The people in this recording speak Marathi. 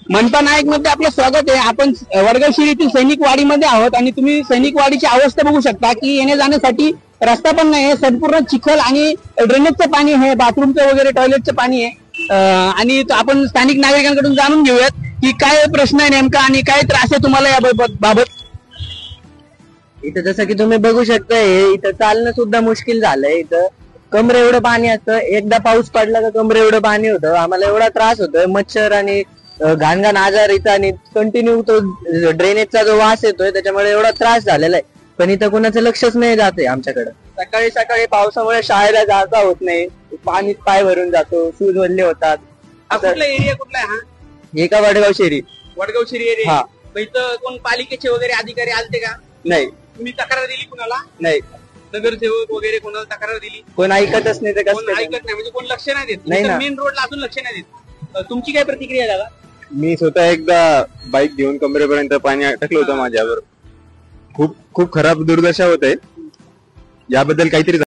मनपा नायक मध्ये आपलं स्वागत आहे। आपण वडगाव शिरीतील सैनिक वाडीमध्ये आहोत आणि तुम्ही सैनिक वाडीची अवस्था बघू शकता की येण्या जाण्यासाठी रस्ता पण नाही, संपूर्ण चिखल आणि ड्रेनेजचं पाणी आहे, बाथरूमचं वगैरे टॉयलेटचं पाणी आहे। आणि आपण स्थानिक नागरिकांकडून जाणून घेऊयात की काय प्रश्न आहे नेमका आणि काय त्रास आहे तुम्हाला या बाबत। इथं जसं की तुम्ही बघू शकता, इथं चालणं सुद्धा मुश्किल झालंय। इथं कमरे एवढं पाणी असतं, एकदा पाऊस पडला का कमरे एवढं पाणी होतं। आम्हाला एवढा त्रास होतोय, मच्छर आणि घाण आजार इथं, आणि कंटिन्यू तो ड्रेनेजचा जो वास येतोय त्याच्यामुळे एवढा त्रास झालेला आहे। पण इथं कुणाचं लक्षच नाही जाते आमच्याकडे। सकाळी सकाळी पावसामुळे शाळेला जाता होत नाही, पाणी पाय भरून जातो, शूज वल्ले होतात। कुठला एरिया कुठला आहे हा? एका वडगाव शेरी। वडगाव शिरी एरिया। इथं कोण पालिकेचे वगैरे अधिकारी आलते का? नाही। तुम्ही तक्रार दिली कुणाला? नाही। नगरसेवक वगैरे कोणाला तक्रार दिली? कोण ऐकतच नाही, कोण ऐकत नाही म्हणजे कोण लक्ष नाही देत? मेन रोडला अजून लक्ष नाही देत। तुमची काय प्रतिक्रिया आहे दादा? मी स्वतः एकदा बाईक घेऊन कमरेपर्यंत पाणी अटकलं होतं माझ्यावर। खूप खूप खराब दुर्दशा होते, याबद्दल काहीतरी